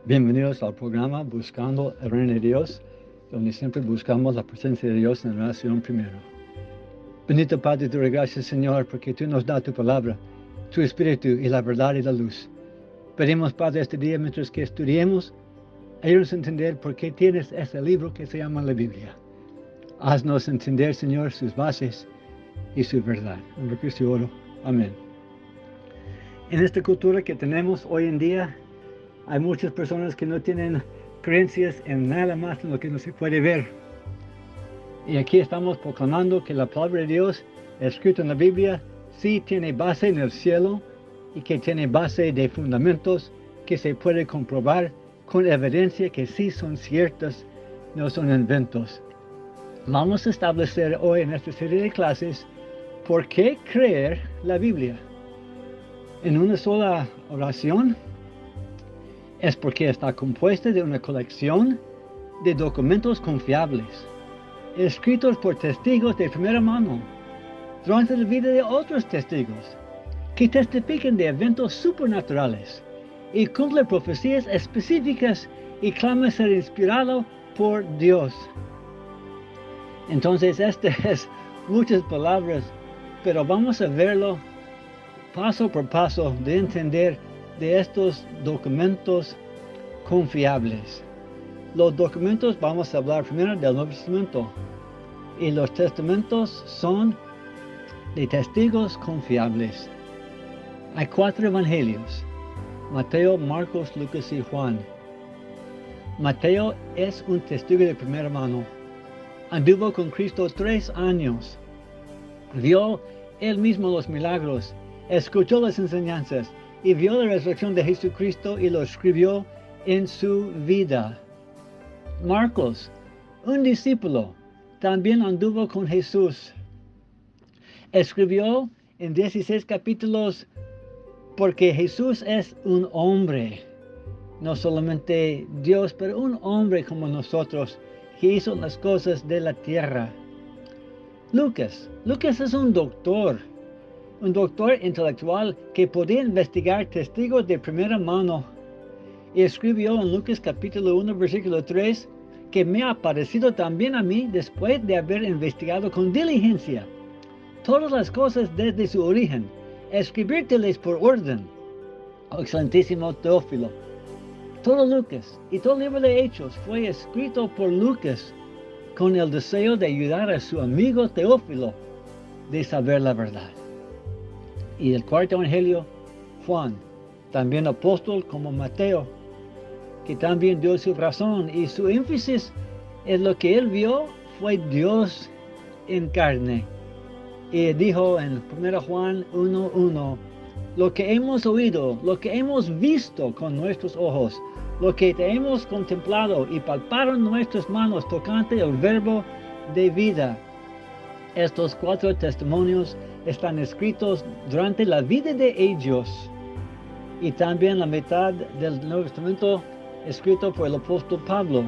Bienvenidos al programa Buscando el Reino de Dios, donde siempre buscamos la presencia de Dios en la oración primero. Bendito Padre, te doy gracias, Señor, porque tú nos das tu palabra, tu espíritu y la verdad y la luz. Pedimos, Padre, este día, mientras que estudiemos, ayúdanos a entender por qué tienes ese libro que se llama la Biblia. Haznos entender, Señor, sus bases y su verdad. En Cristo oro. Amén. En esta cultura que tenemos hoy en día, hay muchas personas que no tienen creencias en nada más en lo que no se puede ver. Y aquí estamos proclamando que la palabra de Dios, escrita en la Biblia, sí tiene base en el cielo y que tiene base de fundamentos que se puede comprobar con evidencia que sí son ciertas, no son inventos. Vamos a establecer hoy en esta serie de clases por qué creer la Biblia. En una sola oración, es porque está compuesta de una colección de documentos confiables, escritos por testigos de primera mano, durante la vida de otros testigos, que testifican de eventos supernaturales y cumplen profecías específicas y claman ser inspirado por Dios. Entonces, es muchas palabras, pero vamos a verlo paso por paso de entender de estos documentos confiables. Los documentos, vamos a hablar primero del Nuevo Testamento, y los testamentos son de testigos confiables. Hay 4 evangelios: Mateo, Marcos, Lucas y Juan. Mateo es un testigo de primera mano. Anduvo con Cristo 3 años. Vio él mismo los milagros, escuchó las enseñanzas y vio la resurrección de Jesucristo y lo escribió en su vida. Marcos, un discípulo, también anduvo con Jesús. Escribió en 16 capítulos porque Jesús es un hombre, no solamente Dios, pero un hombre como nosotros, que hizo las cosas de la tierra. Lucas es un doctor intelectual que podía investigar testigos de primera mano. Y escribió en Lucas capítulo 1, versículo 3, que me ha parecido también a mí, después de haber investigado con diligencia todas las cosas desde su origen, escribírteles por orden, oh excelentísimo Teófilo. Todo Lucas y todo el libro de Hechos fue escrito por Lucas con el deseo de ayudar a su amigo Teófilo de saber la verdad. Y el cuarto evangelio, Juan, también apóstol como Mateo, que también dio su razón y su énfasis en lo que él vio fue Dios en carne. Y dijo en 1 Juan 1:1, lo que hemos oído, lo que hemos visto con nuestros ojos, lo que te hemos contemplado y palparon nuestras manos tocante el verbo de vida. Estos 4 testimonios están escritos durante la vida de ellos, y también la mitad del Nuevo Testamento escrito por el apóstol Pablo.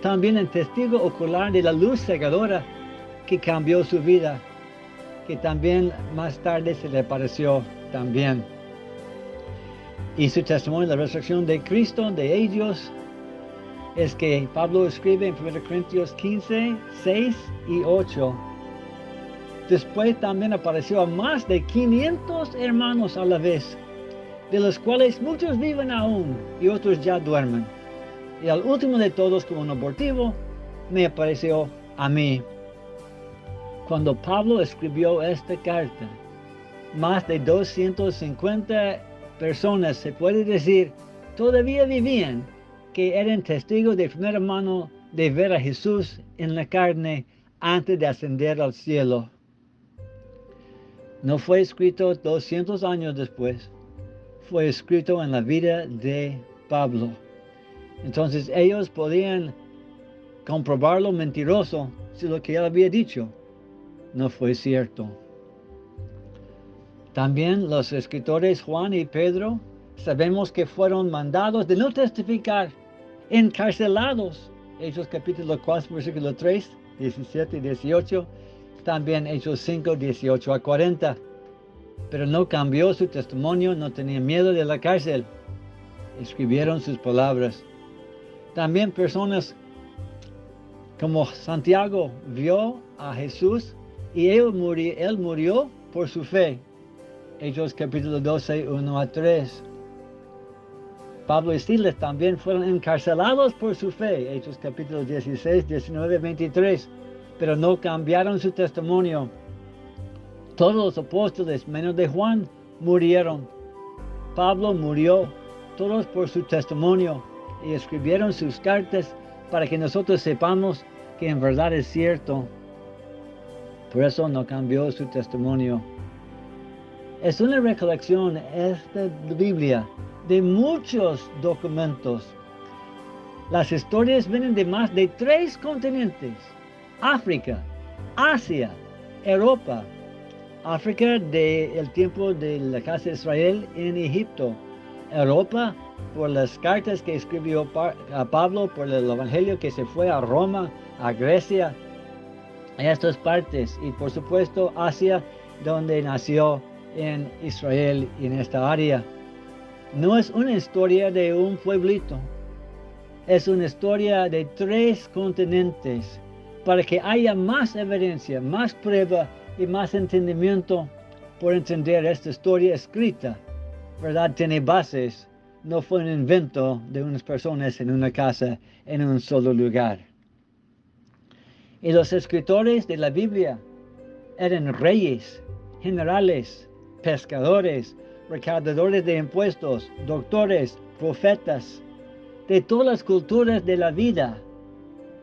También el testigo ocular de la luz cegadora que cambió su vida, que también más tarde se le apareció también. Y su testimonio de la resurrección de Cristo, de ellos, es que Pablo escribe en 1 Corintios 15, 6 y 8. Después también apareció a más de 500 hermanos a la vez, de los cuales muchos viven aún y otros ya duermen. Y al último de todos, como un abortivo, me apareció a mí. Cuando Pablo escribió esta carta, más de 250 personas, se puede decir, todavía vivían, que eran testigos de primera mano de ver a Jesús en la carne antes de ascender al cielo. No fue escrito 200 años después, fue escrito en la vida de Pablo. Entonces ellos podían comprobar lo mentiroso si lo que él había dicho no fue cierto. También los escritores Juan y Pedro sabemos que fueron mandados de no testificar, encarcelados. Hechos capítulo 4, versículo 3, 17 y 18. También Hechos 5, 18 a 40. Pero no cambió su testimonio, no tenía miedo de la cárcel. escribieron sus palabras. También personas como Santiago vio a Jesús y él murió por su fe. Hechos capítulo 12, 1 a 3. Pablo y Silas también fueron encarcelados por su fe. Hechos capítulo 16, 19, 23. Pero no cambiaron su testimonio. Todos los apóstoles, menos de Juan, murieron. Pablo murió, todos por su testimonio, y escribieron sus cartas para que nosotros sepamos que en verdad es cierto. Por eso no cambió su testimonio. Es una recolección, esta Biblia, de muchos documentos. Las historias vienen de más de 3 continentes: África, Asia, Europa. África del tiempo de la casa de Israel en Egipto. Europa por las cartas que escribió a Pablo, por el evangelio que se fue a Roma, a Grecia, a estas partes. Y por supuesto Asia, donde nació en Israel y en esta área. No es una historia de un pueblito, es una historia de 3 continentes, para que haya más evidencia, más prueba y más entendimiento por entender esta historia escrita. ¿Verdad? Tiene bases, no fue un invento de unas personas en una casa, en un solo lugar. Y los escritores de la Biblia eran reyes, generales, pescadores, recaudadores de impuestos, doctores, profetas, de todas las culturas de la vida.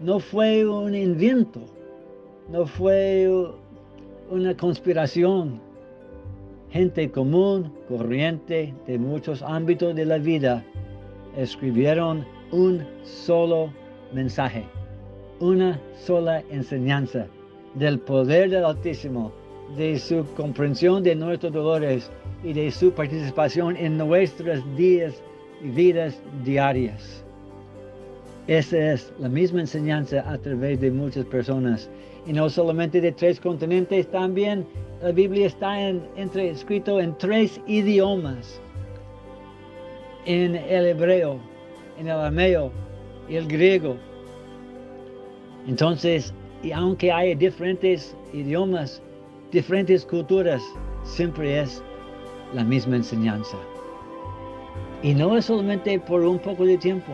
No fue un invento, no fue una conspiración. Gente común, corriente, de muchos ámbitos de la vida, escribieron un solo mensaje, una sola enseñanza del poder del Altísimo, de su comprensión de nuestros dolores y de su participación en nuestras vidas diarias. Esa es la misma enseñanza a través de muchas personas. Y no solamente de 3 continentes, también la Biblia está escrito en 3 idiomas. En el hebreo, en el arameo y el griego. Entonces, y aunque haya diferentes idiomas, diferentes culturas, siempre es la misma enseñanza. Y no es solamente por un poco de tiempo.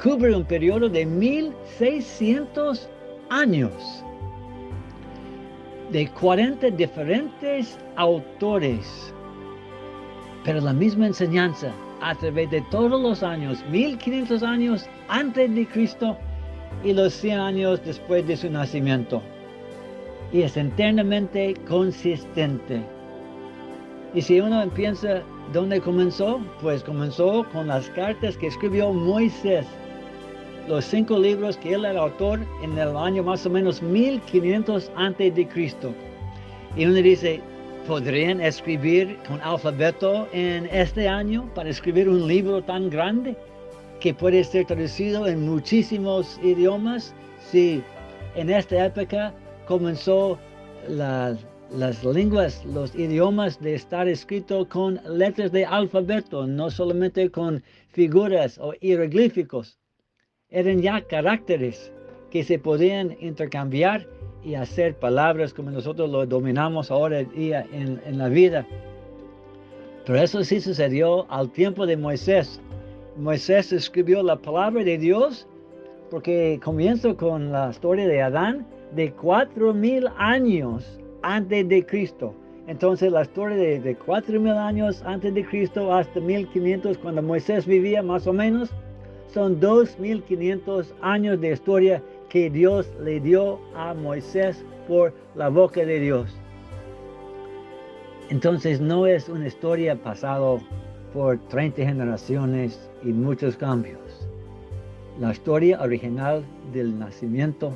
Cubre un periodo de 1600 años. De 40 diferentes autores. Pero la misma enseñanza a través de todos los años, 1500 años antes de Cristo y los 100 años después de su nacimiento. Y es eternamente consistente. Y si uno piensa dónde comenzó, pues comenzó con las cartas que escribió Moisés. Los 5 libros que él era autor en el año más o menos 1500 antes de Cristo. Y uno dice, ¿podrían escribir con alfabeto en este año para escribir un libro tan grande que puede ser traducido en muchísimos idiomas? Sí, en esta época comenzó las lenguas, los idiomas de estar escrito con letras de alfabeto, no solamente con figuras o hieroglíficos. Eran ya caracteres que se podían intercambiar y hacer palabras como nosotros lo dominamos ahora día en la vida. Pero eso sí sucedió al tiempo de Moisés. Moisés escribió la palabra de Dios porque comienza con la historia de Adán de 4000 años antes de Cristo. Entonces la historia de 4000 años antes de Cristo hasta 1500 cuando Moisés vivía más o menos, son 2500 años de historia que Dios le dio a Moisés por la boca de Dios. Entonces no es una historia pasada por 30 generaciones y muchos cambios. La historia original del nacimiento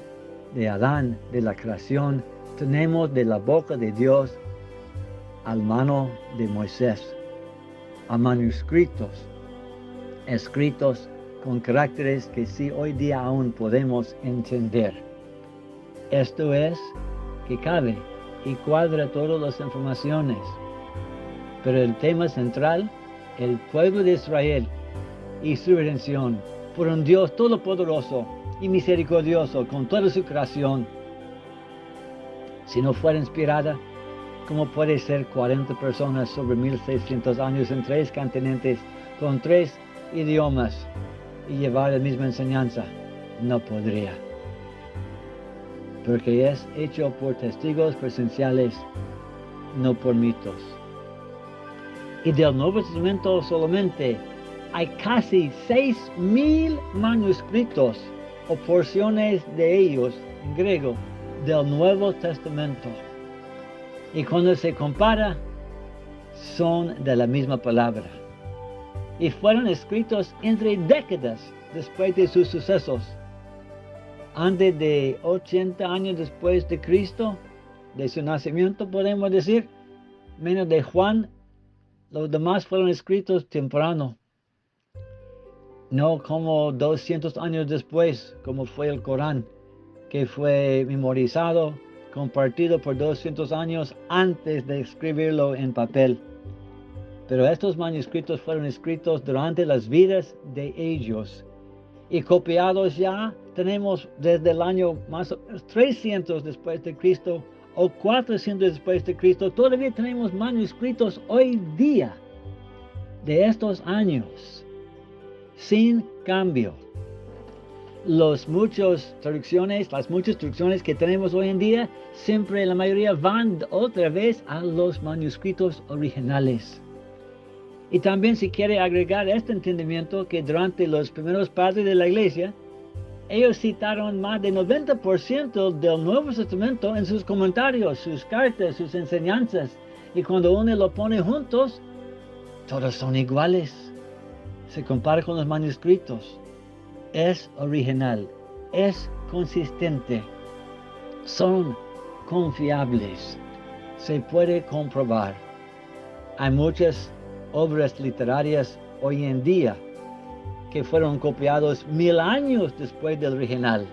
de Adán, de la creación, tenemos de la boca de Dios al mano de Moisés, a manuscritos, escritos con caracteres que sí hoy día aún podemos entender. Esto es que cabe y cuadra todas las informaciones. Pero el tema central, el pueblo de Israel, y su redención por un Dios todopoderoso y misericordioso con toda su creación. Si no fuera inspirada, ¿cómo puede ser 40 personas sobre 1600 años en 3 continentes con 3 idiomas y llevar la misma enseñanza? No podría. Porque es hecho por testigos presenciales, no por mitos. Y del Nuevo Testamento solamente hay casi 6,000 manuscritos o porciones de ellos en griego del Nuevo Testamento. Y cuando se compara, son de la misma palabra. Y fueron escritos entre décadas después de sus sucesos. Antes de 80 años después de Cristo, de su nacimiento, podemos decir, menos de Juan, los demás fueron escritos temprano. No como 200 años después, como fue el Corán, que fue memorizado, compartido por 200 años antes de escribirlo en papel. Pero estos manuscritos fueron escritos durante las vidas de ellos y copiados ya tenemos desde el año más o menos 300 después de Cristo o 400 después de Cristo. Todavía tenemos manuscritos hoy día de estos años sin cambio. Las muchas traducciones que tenemos hoy en día, siempre la mayoría van otra vez a los manuscritos originales. Y también si quiere agregar este entendimiento que durante los primeros padres de la iglesia, ellos citaron más del 90% del Nuevo Testamento en sus comentarios, sus cartas, sus enseñanzas. Y cuando uno lo pone juntos, todos son iguales. Se compara con los manuscritos. Es original, es consistente, son confiables, se puede comprobar. Hay muchas obras literarias hoy en día que fueron copiados 1000 años después del original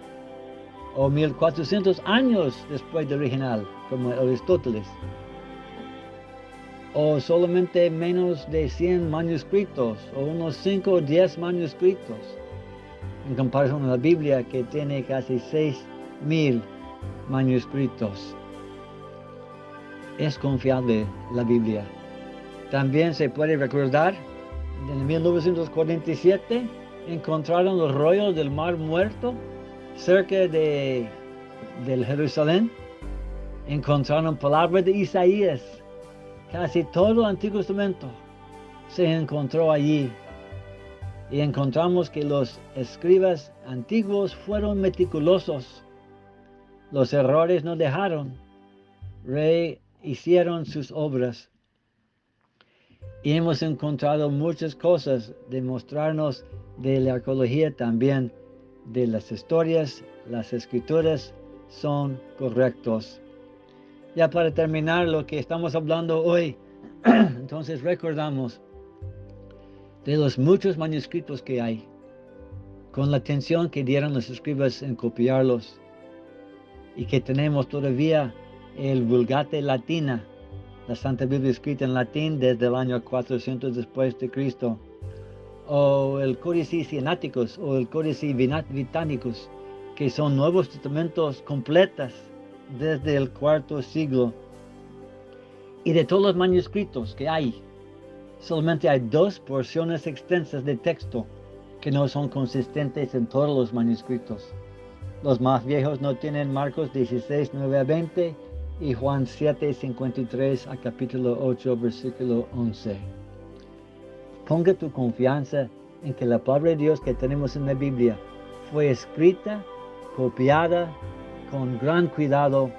o 1400 años después del original, como Aristóteles, o solamente menos de 100 manuscritos o unos 5 o 10 manuscritos en comparación a la Biblia, que tiene casi 6,000 manuscritos. Es confiable la Biblia. También se puede recordar, en 1947 encontraron los rollos del Mar Muerto cerca del Jerusalén. Encontraron palabras de Isaías. Casi todo el Antiguo Testamento se encontró allí. Y encontramos que los escribas antiguos fueron meticulosos. Los errores no dejaron. Rehicieron sus obras. Y hemos encontrado muchas cosas de mostrarnos de la arqueología también, de las historias, las escrituras son correctos. Ya para terminar lo que estamos hablando hoy, entonces recordamos de los muchos manuscritos que hay, con la atención que dieron los escribas en copiarlos, y que tenemos todavía el Vulgate Latina, la Santa Biblia escrita en latín desde el año 400 después de Cristo, o el Códice Sinaiticus o el Códice Britannicus, que son Nuevos Testamentos completas desde el IV siglo. Y de todos los manuscritos que hay, solamente hay 2 porciones extensas de texto que no son consistentes en todos los manuscritos. Los más viejos no tienen Marcos 16, 9 a 20 y Juan 7, 53 a capítulo 8, versículo 11. Ponga tu confianza en que la palabra de Dios que tenemos en la Biblia fue escrita, copiada con gran cuidado,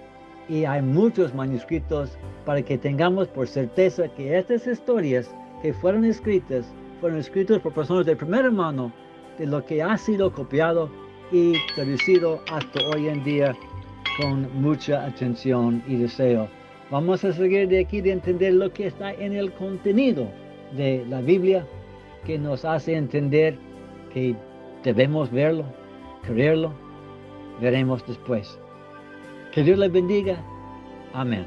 y hay muchos manuscritos para que tengamos por certeza que estas historias que fueron escritas por personas de primera mano, de lo que ha sido copiado y traducido hasta hoy en día con mucha atención y deseo. Vamos a seguir de aquí de entender lo que está en el contenido de la Biblia, que nos hace entender que debemos verlo, creerlo, veremos después. Que Dios les bendiga. Amén.